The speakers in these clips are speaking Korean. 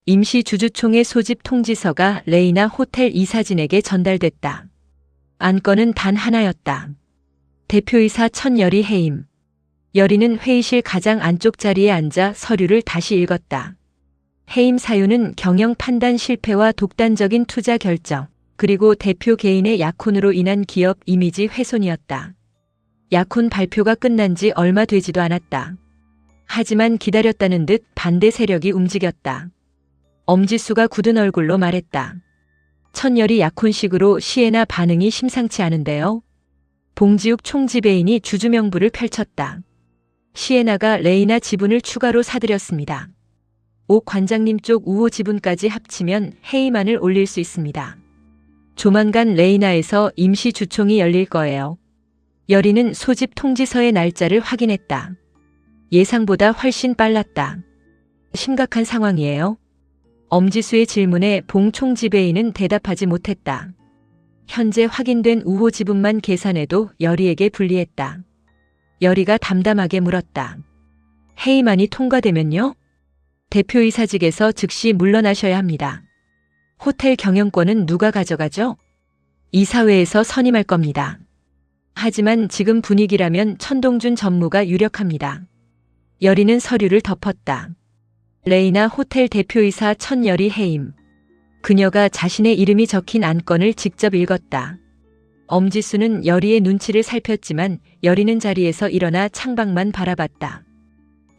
임시 주주총회 소집 통지서가 레이나 호텔 이사진에게 전달됐다. 안건은 단 하나였다. 대표이사 천여리 해임. 여리는 회의실 가장 안쪽 자리에 앉아 서류를 다시 읽었다. 해임 사유는 경영 판단 실패와 독단적인 투자 결정, 그리고 대표 개인의 약혼으로 인한 기업 이미지 훼손이었다. 약혼 발표가 끝난 지 얼마 되지도 않았다. 하지만 기다렸다는 듯 반대 세력이 움직였다. 엄지수가 굳은 얼굴로 말했다. 천여리 약혼식으로 시에나 반응이 심상치 않은데요. 봉지욱 총지배인이 주주명부를 펼쳤다. 시에나가 레이나 지분을 추가로 사들였습니다. 오 관장님 쪽 우호 지분까지 합치면 해임안을 올릴 수 있습니다. 조만간 레이나에서 임시 주총이 열릴 거예요. 여리는 소집 통지서의 날짜를 확인했다. 예상보다 훨씬 빨랐다. 심각한 상황이에요. 엄지수의 질문에 봉 총지배인은 대답하지 못했다. 현재 확인된 우호 지분만 계산해도 여리에게 불리했다. 여리가 담담하게 물었다. 해임안이 통과되면요? 대표이사직에서 즉시 물러나셔야 합니다. 호텔 경영권은 누가 가져가죠? 이사회에서 선임할 겁니다. 하지만 지금 분위기라면 천동준 전무가 유력합니다. 여리는 서류를 덮었다. 레이나 호텔 대표이사 천여리 해임. 그녀가 자신의 이름이 적힌 안건을 직접 읽었다. 엄지수는 여리의 눈치를 살폈지만 여리는 자리에서 일어나 창밖만 바라봤다.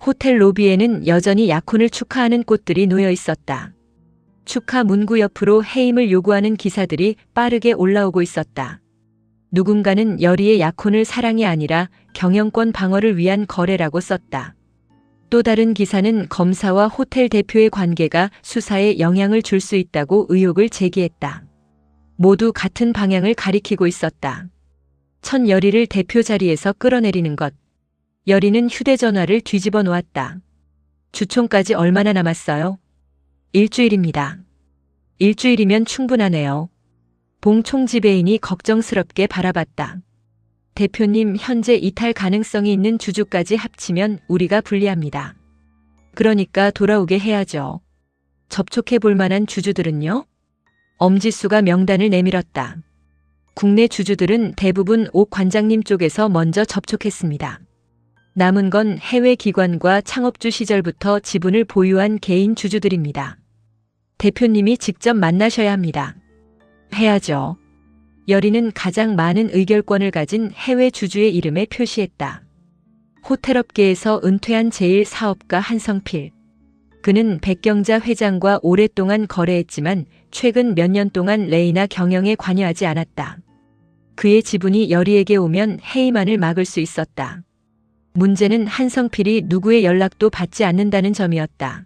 호텔 로비에는 여전히 약혼을 축하하는 꽃들이 놓여 있었다. 축하 문구 옆으로 해임을 요구하는 기사들이 빠르게 올라오고 있었다. 누군가는 여리의 약혼을 사랑이 아니라 경영권 방어를 위한 거래라고 썼다. 또 다른 기사는 검사와 호텔 대표의 관계가 수사에 영향을 줄 수 있다고 의혹을 제기했다. 모두 같은 방향을 가리키고 있었다. 천여리를 대표 자리에서 끌어내리는 것. 여리는 휴대전화를 뒤집어 놓았다. 주총까지 얼마나 남았어요? 일주일입니다. 일주일이면 충분하네요. 봉 총지배인이 걱정스럽게 바라봤다. 대표님, 현재 이탈 가능성이 있는 주주까지 합치면 우리가 불리합니다. 그러니까 돌아오게 해야죠. 접촉해 볼 만한 주주들은요? 엄지수가 명단을 내밀었다. 국내 주주들은 대부분 오 관장님 쪽에서 먼저 접촉했습니다. 남은 건 해외 기관과 창업주 시절부터 지분을 보유한 개인 주주들입니다. 대표님이 직접 만나셔야 합니다. 해야죠. 여리는 가장 많은 의결권을 가진 해외 주주의 이름에 표시했다. 호텔업계에서 은퇴한 제1사업가 한성필. 그는 백경자 회장과 오랫동안 거래했지만 최근 몇 년 동안 레이나 경영에 관여하지 않았다. 그의 지분이 여리에게 오면 해임안을 막을 수 있었다. 문제는 한성필이 누구의 연락도 받지 않는다는 점이었다.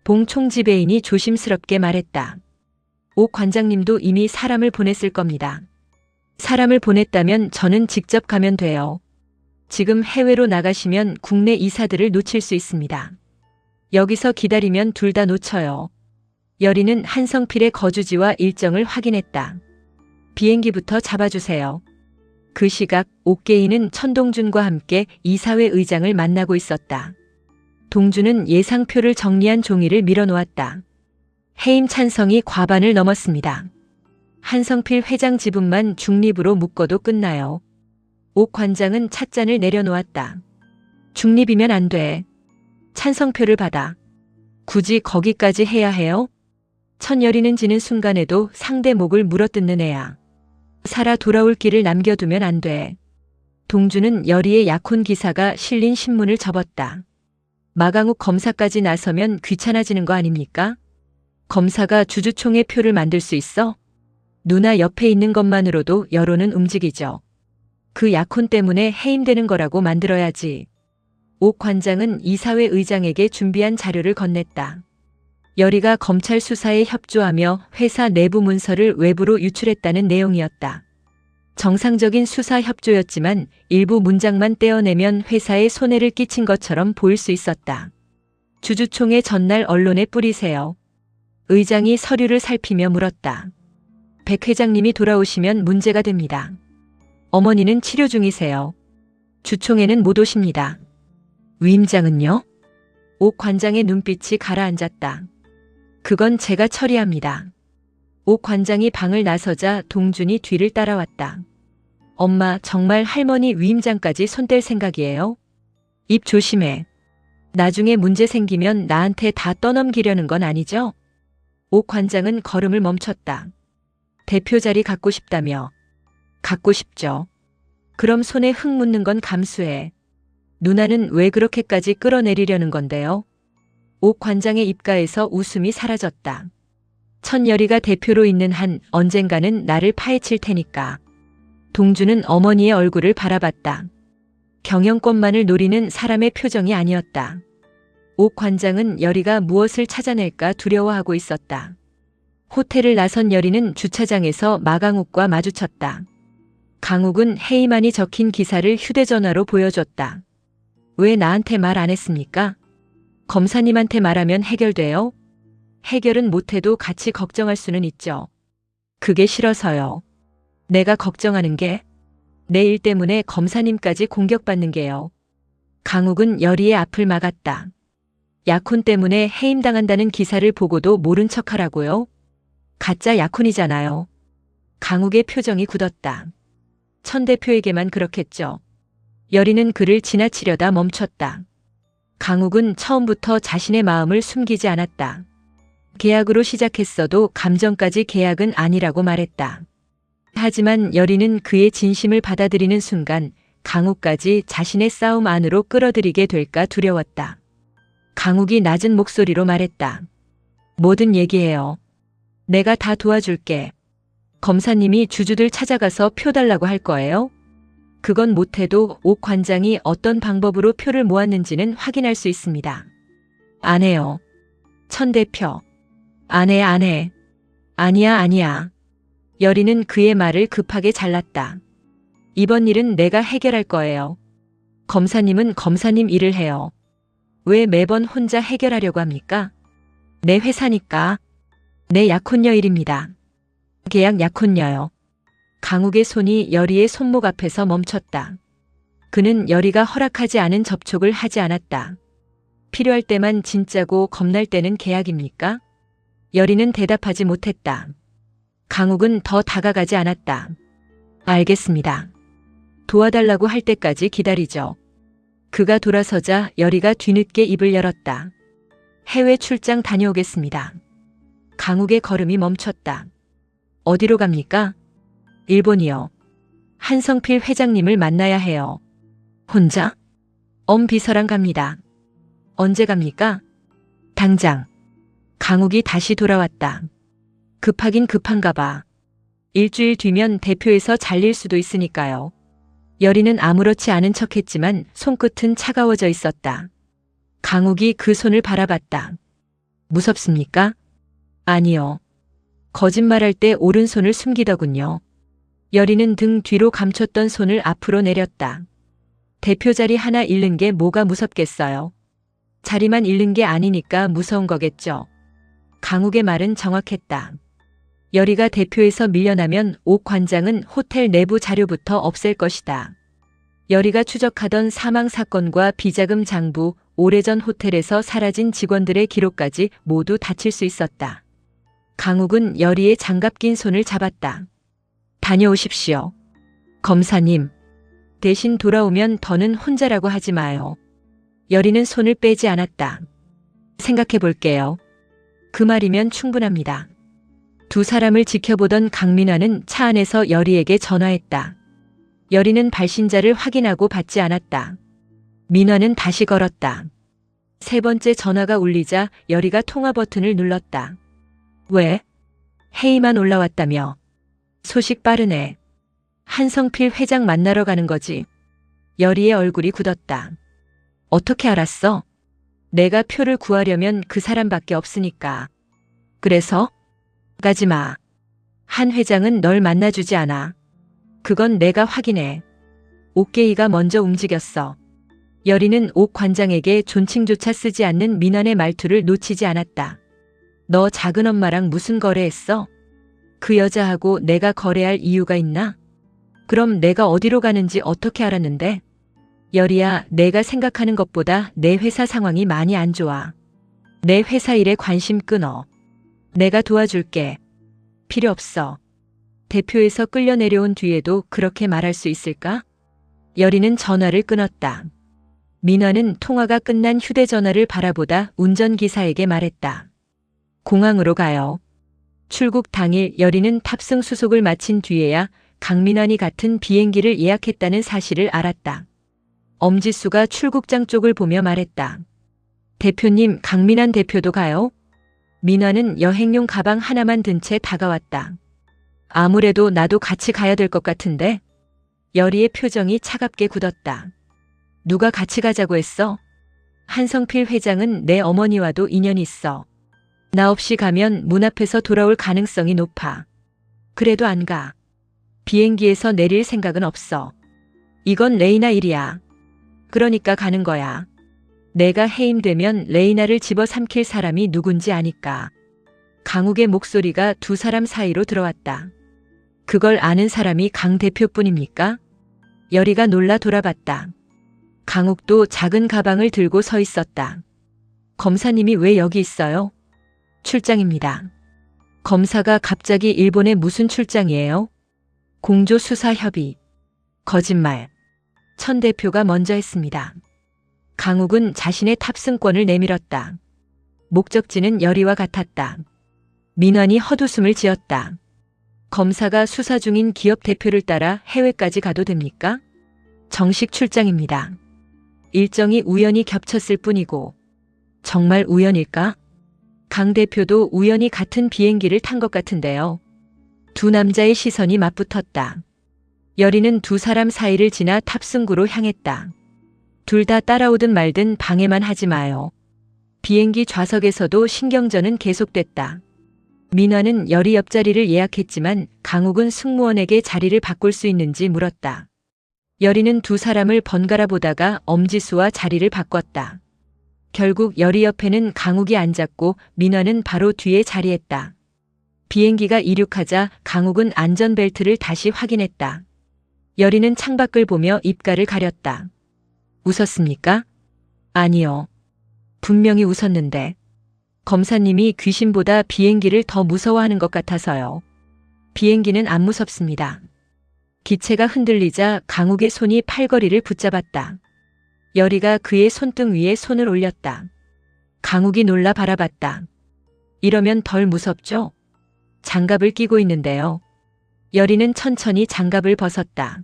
봉 총지배인이 조심스럽게 말했다. 오 관장님도 이미 사람을 보냈을 겁니다. 사람을 보냈다면 저는 직접 가면 돼요. 지금 해외로 나가시면 국내 이사들을 놓칠 수 있습니다. 여기서 기다리면 둘 다 놓쳐요. 여리는 한성필의 거주지와 일정을 확인했다. 비행기부터 잡아주세요. 그 시각 옥계인은 천동준과 함께 이사회 의장을 만나고 있었다. 동준은 예상표를 정리한 종이를 밀어놓았다. 해임 찬성이 과반을 넘었습니다. 한성필 회장 지분만 중립으로 묶어도 끝나요. 옥 관장은 찻잔을 내려놓았다. 중립이면 안 돼. 찬성표를 받아. 굳이 거기까지 해야 해요? 천여리는 지는 순간에도 상대 목을 물어뜯는 애야. 살아 돌아올 길을 남겨두면 안 돼. 동주는 여리의 약혼 기사가 실린 신문을 접었다. 마강욱 검사까지 나서면 귀찮아지는 거 아닙니까? 검사가 주주총회 표를 만들 수 있어? 누나 옆에 있는 것만으로도 여론은 움직이죠. 그 약혼 때문에 해임되는 거라고 만들어야지. 옥 관장은 이사회 의장에게 준비한 자료를 건넸다. 여리가 검찰 수사에 협조하며 회사 내부 문서를 외부로 유출했다는 내용이었다. 정상적인 수사 협조였지만 일부 문장만 떼어내면 회사에 손해를 끼친 것처럼 보일 수 있었다. 주주총회 전날 언론에 뿌리세요. 의장이 서류를 살피며 물었다. 백 회장님이 돌아오시면 문제가 됩니다. 어머니는 치료 중이세요. 주총회는 못 오십니다. 위임장은요? 옥 관장의 눈빛이 가라앉았다. 그건 제가 처리합니다. 옥 관장이 방을 나서자 동준이 뒤를 따라왔다. 엄마, 정말 할머니 위임장까지 손댈 생각이에요? 입 조심해. 나중에 문제 생기면 나한테 다 떠넘기려는 건 아니죠? 옥 관장은 걸음을 멈췄다. 대표 자리 갖고 싶다며. 갖고 싶죠. 그럼 손에 흙 묻는 건 감수해. 누나는 왜 그렇게까지 끌어내리려는 건데요? 옥 관장의 입가에서 웃음이 사라졌다. 천여리가 대표로 있는 한 언젠가는 나를 파헤칠 테니까. 동주는 어머니의 얼굴을 바라봤다. 경영권만을 노리는 사람의 표정이 아니었다. 옥 관장은 여리가 무엇을 찾아낼까 두려워하고 있었다. 호텔을 나선 여리는 주차장에서 마강욱과 마주쳤다. 강욱은 해임안이 적힌 기사를 휴대전화로 보여줬다. 왜 나한테 말 안 했습니까? 검사님한테 말하면 해결돼요? 해결은 못해도 같이 걱정할 수는 있죠. 그게 싫어서요. 내가 걱정하는 게 내 일 때문에 검사님까지 공격받는 게요. 강욱은 여리의 앞을 막았다. 약혼 때문에 해임당한다는 기사를 보고도 모른 척하라고요? 가짜 약혼이잖아요. 강욱의 표정이 굳었다. 천 대표에게만 그렇겠죠. 여리는 그를 지나치려다 멈췄다. 강욱은 처음부터 자신의 마음을 숨기지 않았다. 계약으로 시작했어도 감정까지 계약은 아니라고 말했다. 하지만 여리는 그의 진심을 받아들이는 순간 강욱까지 자신의 싸움 안으로 끌어들이게 될까 두려웠다. 강욱이 낮은 목소리로 말했다. 뭐든 얘기해요. 내가 다 도와줄게. 검사님이 주주들 찾아가서 표 달라고 할 거예요? 그건 못해도 옥 관장이 어떤 방법으로 표를 모았는지는 확인할 수 있습니다. 안 해요. 천 대표. 안 해, 안 해. 아니야, 아니야. 여리는 그의 말을 급하게 잘랐다. 이번 일은 내가 해결할 거예요. 검사님은 검사님 일을 해요. 왜 매번 혼자 해결하려고 합니까? 내 회사니까. 내 약혼녀 일입니다. 계약 약혼녀요. 강욱의 손이 여리의 손목 앞에서 멈췄다. 그는 여리가 허락하지 않은 접촉을 하지 않았다. 필요할 때만 진짜고 겁날 때는 계약입니까? 여리는 대답하지 못했다. 강욱은 더 다가가지 않았다. 알겠습니다. 도와달라고 할 때까지 기다리죠. 그가 돌아서자 여리가 뒤늦게 입을 열었다. 해외 출장 다녀오겠습니다. 강욱의 걸음이 멈췄다. 어디로 갑니까? 일본이요. 한성필 회장님을 만나야 해요. 혼자? 엄 비서랑 갑니다. 언제 갑니까? 당장. 강욱이 다시 돌아왔다. 급하긴 급한가 봐. 일주일 뒤면 대표에서 잘릴 수도 있으니까요. 여리는 아무렇지 않은 척했지만 손끝은 차가워져 있었다. 강욱이 그 손을 바라봤다. 무섭습니까? 아니요. 거짓말할 때 오른손을 숨기더군요. 여리는 등 뒤로 감췄던 손을 앞으로 내렸다. 대표 자리 하나 잃는 게 뭐가 무섭겠어요. 자리만 잃는 게 아니니까 무서운 거겠죠. 강욱의 말은 정확했다. 여리가 대표에서 밀려나면 옥 관장은 호텔 내부 자료부터 없앨 것이다. 여리가 추적하던 사망 사건과 비자금 장부, 오래전 호텔에서 사라진 직원들의 기록까지 모두 닫힐 수 있었다. 강욱은 여리의 장갑 낀 손을 잡았다. 다녀오십시오. 검사님. 대신 돌아오면 더는 혼자라고 하지 마요. 여리는 손을 빼지 않았다. 생각해 볼게요. 그 말이면 충분합니다. 두 사람을 지켜보던 강민화는 차 안에서 여리에게 전화했다. 여리는 발신자를 확인하고 받지 않았다. 민화는 다시 걸었다. 세 번째 전화가 울리자 여리가 통화 버튼을 눌렀다. 왜? 회의만 올라왔다며. 소식 빠르네. 한성필 회장 만나러 가는 거지. 여리의 얼굴이 굳었다. 어떻게 알았어? 내가 표를 구하려면 그 사람밖에 없으니까. 그래서? 가지 마. 한 회장은 널 만나주지 않아. 그건 내가 확인해. 옥계이가 먼저 움직였어. 여리는 옥 관장에게 존칭조차 쓰지 않는 민환의 말투를 놓치지 않았다. 너 작은 엄마랑 무슨 거래했어? 그 여자하고 내가 거래할 이유가 있나? 그럼 내가 어디로 가는지 어떻게 알았는데? 여리야, 내가 생각하는 것보다 내 회사 상황이 많이 안 좋아. 내 회사 일에 관심 끊어. 내가 도와줄게. 필요 없어. 대표에서 끌려 내려온 뒤에도 그렇게 말할 수 있을까? 여리는 전화를 끊었다. 민화는 통화가 끝난 휴대전화를 바라보다 운전기사에게 말했다. 공항으로 가요. 출국 당일 여리는 탑승 수속을 마친 뒤에야 강민환이 같은 비행기를 예약했다는 사실을 알았다. 엄지수가 출국장 쪽을 보며 말했다. 대표님, 강민환 대표도 가요? 민화는 여행용 가방 하나만 든 채 다가왔다. 아무래도 나도 같이 가야 될 것 같은데? 여리의 표정이 차갑게 굳었다. 누가 같이 가자고 했어? 한성필 회장은 내 어머니와도 인연이 있어. 나 없이 가면 문 앞에서 돌아올 가능성이 높아. 그래도 안 가. 비행기에서 내릴 생각은 없어. 이건 레이나 일이야. 그러니까 가는 거야. 내가 해임되면 레이나를 집어삼킬 사람이 누군지 아니까. 강욱의 목소리가 두 사람 사이로 들어왔다. 그걸 아는 사람이 강 대표뿐입니까? 여리가 놀라 돌아봤다. 강욱도 작은 가방을 들고 서 있었다. 검사님이 왜 여기 있어요? 출장입니다. 검사가 갑자기 일본에 무슨 출장이에요? 공조수사협의. 거짓말. 천 대표가 먼저 했습니다. 강욱은 자신의 탑승권을 내밀었다. 목적지는 여리와 같았다. 민환이 헛웃음을 지었다. 검사가 수사 중인 기업 대표를 따라 해외까지 가도 됩니까? 정식 출장입니다. 일정이 우연히 겹쳤을 뿐이고. 정말 우연일까? 강 대표도 우연히 같은 비행기를 탄 것 같은데요. 두 남자의 시선이 맞붙었다. 여리는 두 사람 사이를 지나 탑승구로 향했다. 둘 다 따라오든 말든 방해만 하지 마요. 비행기 좌석에서도 신경전은 계속됐다. 민화는 여리 옆자리를 예약했지만 강욱은 승무원에게 자리를 바꿀 수 있는지 물었다. 여리는 두 사람을 번갈아 보다가 엄지수와 자리를 바꿨다. 결국 여리 옆에는 강욱이 앉았고 민화는 바로 뒤에 자리했다. 비행기가 이륙하자 강욱은 안전벨트를 다시 확인했다. 여리는 창밖을 보며 입가를 가렸다. 웃었습니까? 아니요. 분명히 웃었는데. 검사님이 귀신보다 비행기를 더 무서워하는 것 같아서요. 비행기는 안 무섭습니다. 기체가 흔들리자 강욱의 손이 팔걸이를 붙잡았다. 여리가 그의 손등 위에 손을 올렸다. 강욱이 놀라 바라봤다. 이러면 덜 무섭죠? 장갑을 끼고 있는데요. 여리는 천천히 장갑을 벗었다.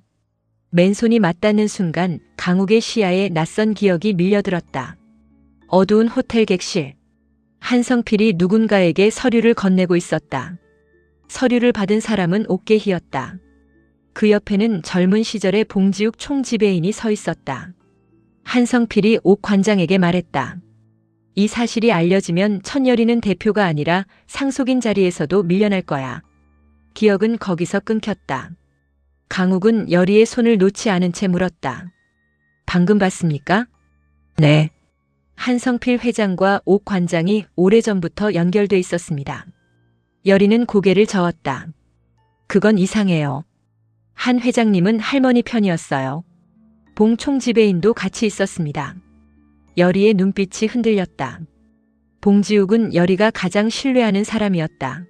맨손이 맞닿는 순간 강욱의 시야에 낯선 기억이 밀려들었다. 어두운 호텔 객실. 한성필이 누군가에게 서류를 건네고 있었다. 서류를 받은 사람은 옥계희였다. 그 옆에는 젊은 시절의 봉지욱 총지배인이 서 있었다. 한성필이 옥 관장에게 말했다. 이 사실이 알려지면 천여리는 대표가 아니라 상속인 자리에서도 밀려날 거야. 기억은 거기서 끊겼다. 강욱은 여리의 손을 놓지 않은 채 물었다. 방금 봤습니까? 네. 한성필 회장과 옥 관장이 오래전부터 연결돼 있었습니다. 여리는 고개를 저었다. 그건 이상해요. 한 회장님은 할머니 편이었어요. 봉 총지배인도 같이 있었습니다. 여리의 눈빛이 흔들렸다. 봉지욱은 여리가 가장 신뢰하는 사람이었다.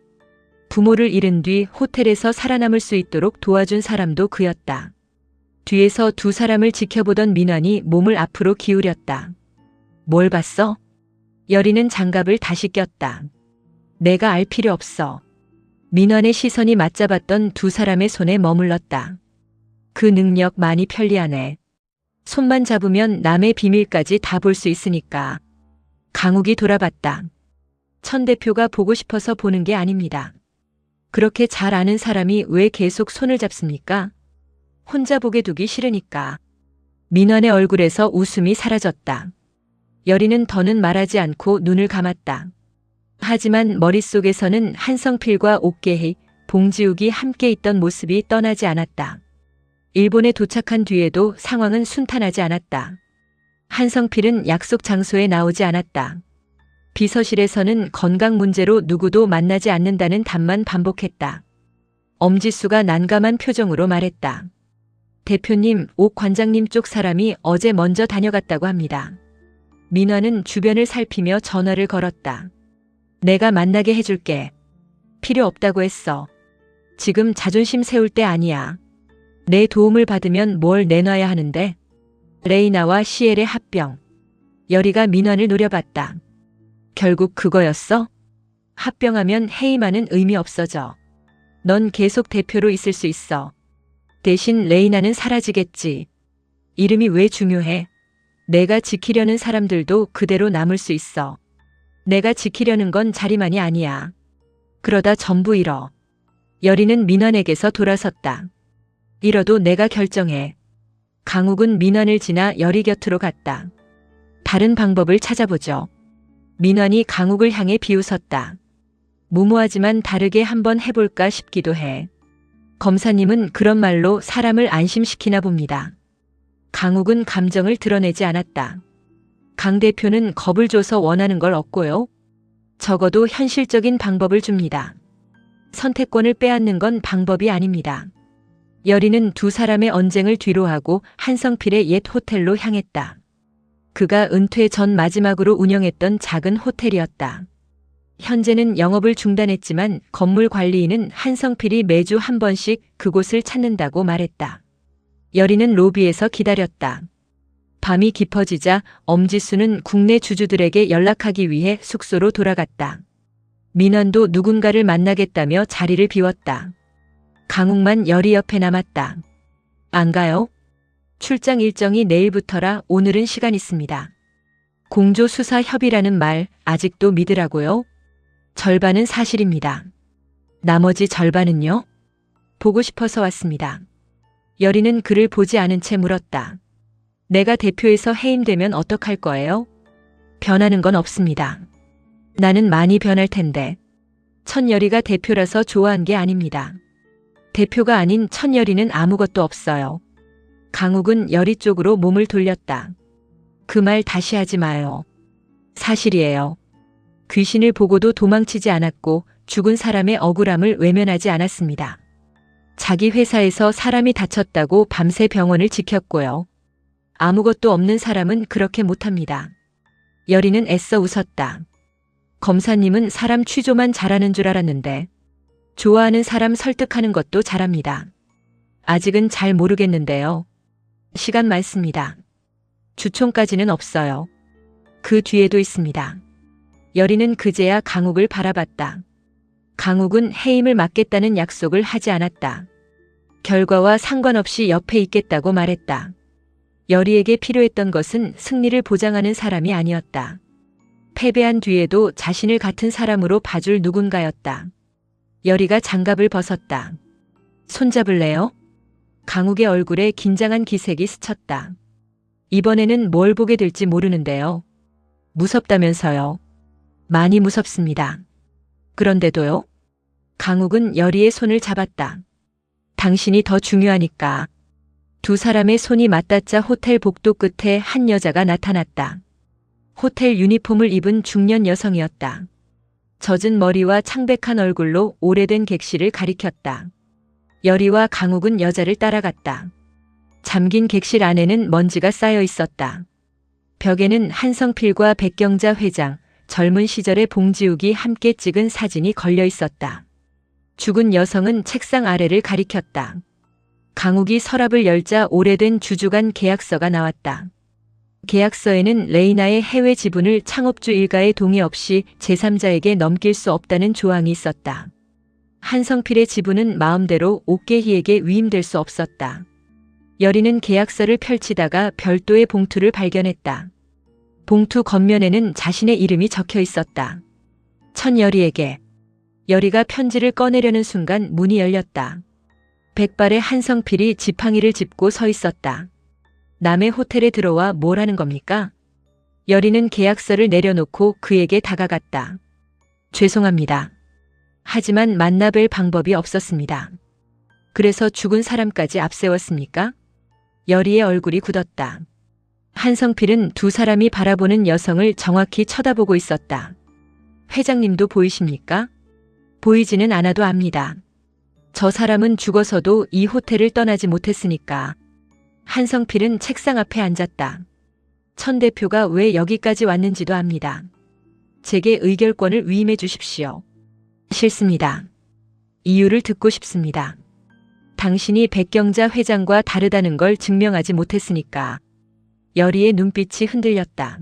부모를 잃은 뒤 호텔에서 살아남을 수 있도록 도와준 사람도 그였다. 뒤에서 두 사람을 지켜보던 민환이 몸을 앞으로 기울였다. 뭘 봤어? 여리는 장갑을 다시 꼈다. 내가 알 필요 없어. 민환의 시선이 맞잡았던 두 사람의 손에 머물렀다. 그 능력 많이 편리하네. 손만 잡으면 남의 비밀까지 다 볼 수 있으니까. 강욱이 돌아봤다. 천 대표가 보고 싶어서 보는 게 아닙니다. 그렇게 잘 아는 사람이 왜 계속 손을 잡습니까? 혼자 보게 두기 싫으니까. 민환의 얼굴에서 웃음이 사라졌다. 여리는 더는 말하지 않고 눈을 감았다. 하지만 머릿속에서는 한성필과 옥계희, 봉지욱이 함께 있던 모습이 떠나지 않았다. 일본에 도착한 뒤에도 상황은 순탄하지 않았다. 한성필은 약속 장소에 나오지 않았다. 비서실에서는 건강 문제로 누구도 만나지 않는다는 답만 반복했다. 엄지수가 난감한 표정으로 말했다. 대표님, 옥 관장님 쪽 사람이 어제 먼저 다녀갔다고 합니다. 민화는 주변을 살피며 전화를 걸었다. 내가 만나게 해줄게. 필요 없다고 했어. 지금 자존심 세울 때 아니야. 내 도움을 받으면 뭘 내놔야 하는데. 레이나와 시엘의 합병. 여리가 민원을 노려봤다. 결국 그거였어? 합병하면 해임하는 의미 없어져. 넌 계속 대표로 있을 수 있어. 대신 레이나는 사라지겠지. 이름이 왜 중요해? 내가 지키려는 사람들도 그대로 남을 수 있어. 내가 지키려는 건 자리만이 아니야. 그러다 전부 잃어. 여리는 민원에게서 돌아섰다. 잃어도 내가 결정해. 강욱은 민원을 지나 여리 곁으로 갔다. 다른 방법을 찾아보죠. 민원이 강욱을 향해 비웃었다. 무모하지만 다르게 한번 해볼까 싶기도 해. 검사님은 그런 말로 사람을 안심시키나 봅니다. 강욱은 감정을 드러내지 않았다. 강 대표는 겁을 줘서 원하는 걸 얻고요. 적어도 현실적인 방법을 줍니다. 선택권을 빼앗는 건 방법이 아닙니다. 여리는 두 사람의 언쟁을 뒤로하고 한성필의 옛 호텔로 향했다. 그가 은퇴 전 마지막으로 운영했던 작은 호텔이었다. 현재는 영업을 중단했지만 건물 관리인은 한성필이 매주 한 번씩 그곳을 찾는다고 말했다. 여리는 로비에서 기다렸다. 밤이 깊어지자 엄지수는 국내 주주들에게 연락하기 위해 숙소로 돌아갔다. 민원도 누군가를 만나겠다며 자리를 비웠다. 강욱만 여리 옆에 남았다. 안 가요? 출장 일정이 내일부터라 오늘은 시간 있습니다. 공조수사협의라는 말 아직도 믿으라고요? 절반은 사실입니다. 나머지 절반은요? 보고 싶어서 왔습니다. 여리는 그를 보지 않은 채 물었다. 내가 대표에서 해임되면 어떡할 거예요? 변하는 건 없습니다. 나는 많이 변할 텐데. 천여리가 대표라서 좋아한 게 아닙니다. 대표가 아닌 천여리는 아무것도 없어요. 강욱은 여리 쪽으로 몸을 돌렸다. 그 말 다시 하지 마요. 사실이에요. 귀신을 보고도 도망치지 않았고 죽은 사람의 억울함을 외면하지 않았습니다. 자기 회사에서 사람이 다쳤다고 밤새 병원을 지켰고요. 아무것도 없는 사람은 그렇게 못합니다. 여리는 애써 웃었다. 검사님은 사람 취조만 잘하는 줄 알았는데 좋아하는 사람 설득하는 것도 잘합니다. 아직은 잘 모르겠는데요. 시간 많습니다. 주총까지는 없어요. 그 뒤에도 있습니다. 여리는 그제야 강욱을 바라봤다. 강욱은 해임을 막겠다는 약속을 하지 않았다. 결과와 상관없이 옆에 있겠다고 말했다. 여리에게 필요했던 것은 승리를 보장하는 사람이 아니었다. 패배한 뒤에도 자신을 같은 사람으로 봐줄 누군가였다. 여리가 장갑을 벗었다. 손잡을래요? 강욱의 얼굴에 긴장한 기색이 스쳤다. 이번에는 뭘 보게 될지 모르는데요. 무섭다면서요. 많이 무섭습니다. 그런데도요? 강욱은 여리의 손을 잡았다. 당신이 더 중요하니까. 두 사람의 손이 맞닿자 호텔 복도 끝에 한 여자가 나타났다. 호텔 유니폼을 입은 중년 여성이었다. 젖은 머리와 창백한 얼굴로 오래된 객실을 가리켰다. 여리와 강욱은 여자를 따라갔다. 잠긴 객실 안에는 먼지가 쌓여 있었다. 벽에는 한성필과 백경자 회장, 젊은 시절의 봉지욱이 함께 찍은 사진이 걸려 있었다. 죽은 여성은 책상 아래를 가리켰다. 강욱이 서랍을 열자 오래된 주주간 계약서가 나왔다. 계약서에는 레이나의 해외 지분을 창업주 일가의 동의 없이 제3자에게 넘길 수 없다는 조항이 있었다. 한성필의 지분은 마음대로 옥계희에게 위임될 수 없었다. 여리는 계약서를 펼치다가 별도의 봉투를 발견했다. 봉투 겉면에는 자신의 이름이 적혀 있었다. 천여리에게. 여리가 편지를 꺼내려는 순간 문이 열렸다. 백발의 한성필이 지팡이를 짚고 서 있었다. 남의 호텔에 들어와 뭘 하는 겁니까? 여리는 계약서를 내려놓고 그에게 다가갔다. 죄송합니다. 하지만 만나뵐 방법이 없었습니다. 그래서 죽은 사람까지 앞세웠습니까? 여리의 얼굴이 굳었다. 한성필은 두 사람이 바라보는 여성을 정확히 쳐다보고 있었다. 회장님도 보이십니까? 보이지는 않아도 압니다. 저 사람은 죽어서도 이 호텔을 떠나지 못했으니까. 한성필은 책상 앞에 앉았다. 천 대표가 왜 여기까지 왔는지도 압니다. 제게 의결권을 위임해 주십시오. 싫습니다. 이유를 듣고 싶습니다. 당신이 백경자 회장과 다르다는 걸 증명하지 못했으니까. 여리의 눈빛이 흔들렸다.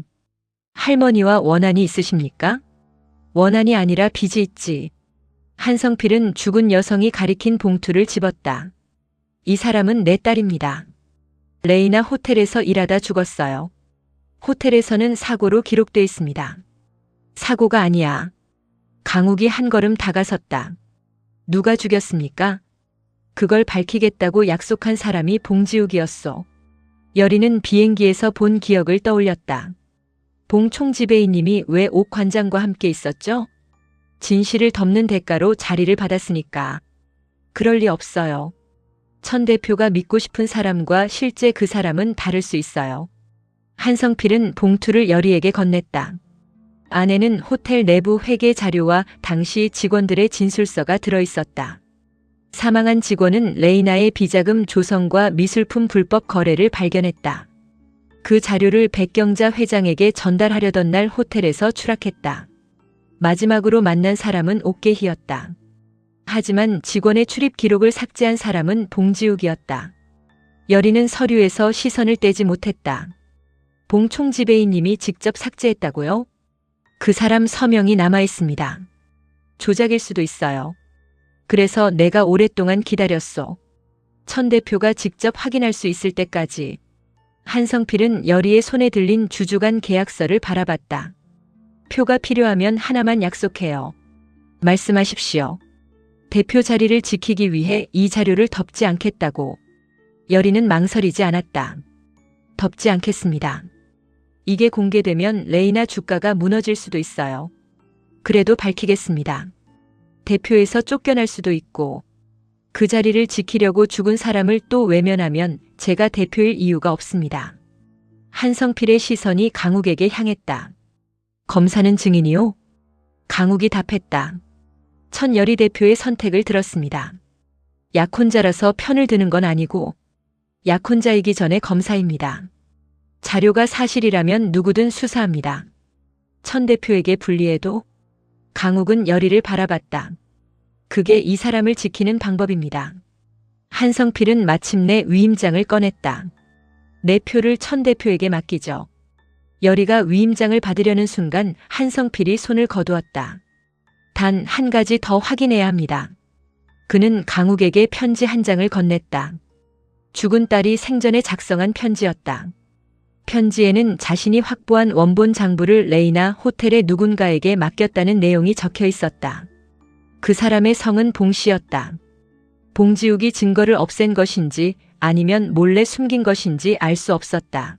할머니와 원한이 있으십니까? 원한이 아니라 빚이 있지. 한성필은 죽은 여성이 가리킨 봉투를 집었다. 이 사람은 내 딸입니다. 레이나 호텔에서 일하다 죽었어요. 호텔에서는 사고로 기록돼 있습니다. 사고가 아니야. 강욱이 한 걸음 다가섰다. 누가 죽였습니까? 그걸 밝히겠다고 약속한 사람이 봉지욱이었어. 여리는 비행기에서 본 기억을 떠올렸다. 봉 총지배인님이 왜 옥 관장과 함께 있었죠? 진실을 덮는 대가로 자리를 받았으니까. 그럴 리 없어요. 천 대표가 믿고 싶은 사람과 실제 그 사람은 다를 수 있어요. 한성필은 봉투를 여리에게 건넸다. 안에는 호텔 내부 회계 자료와 당시 직원들의 진술서가 들어있었다. 사망한 직원은 레이나의 비자금 조성과 미술품 불법 거래를 발견했다. 그 자료를 백경자 회장에게 전달하려던 날 호텔에서 추락했다. 마지막으로 만난 사람은 옥계희였다. 하지만 직원의 출입 기록을 삭제한 사람은 봉지욱이었다. 여리는 서류에서 시선을 떼지 못했다. 봉 총지배인님이 직접 삭제했다고요? 그 사람 서명이 남아 있습니다. 조작일 수도 있어요. 그래서 내가 오랫동안 기다렸어. 천 대표가 직접 확인할 수 있을 때까지. 한성필은 여리의 손에 들린 주주간 계약서를 바라봤다. 표가 필요하면 하나만 약속해요. 말씀하십시오. 대표 자리를 지키기 위해 이 자료를 덮지 않겠다고. 여리는 망설이지 않았다. 덮지 않겠습니다. 이게 공개되면 레이나 주가가 무너질 수도 있어요. 그래도 밝히겠습니다. 대표에서 쫓겨날 수도 있고 그 자리를 지키려고 죽은 사람을 또 외면하면 제가 대표일 이유가 없습니다. 한성필의 시선이 강욱에게 향했다. 검사는 증인이요? 강욱이 답했다. 천여리 대표의 선택을 들었습니다. 약혼자라서 편을 드는 건 아니고 약혼자이기 전에 검사입니다. 자료가 사실이라면 누구든 수사합니다. 천 대표에게 불리해도 강욱은 여리를 바라봤다. 그게 이 사람을 지키는 방법입니다. 한성필은 마침내 위임장을 꺼냈다. 내 표를 천 대표에게 맡기죠. 여리가 위임장을 받으려는 순간 한성필이 손을 거두었다. 단 한 가지 더 확인해야 합니다. 그는 강욱에게 편지 한 장을 건넸다. 죽은 딸이 생전에 작성한 편지였다. 편지에는 자신이 확보한 원본 장부를 레이나 호텔의 누군가에게 맡겼다는 내용이 적혀 있었다. 그 사람의 성은 봉 씨였다. 봉지욱이 증거를 없앤 것인지 아니면 몰래 숨긴 것인지 알 수 없었다.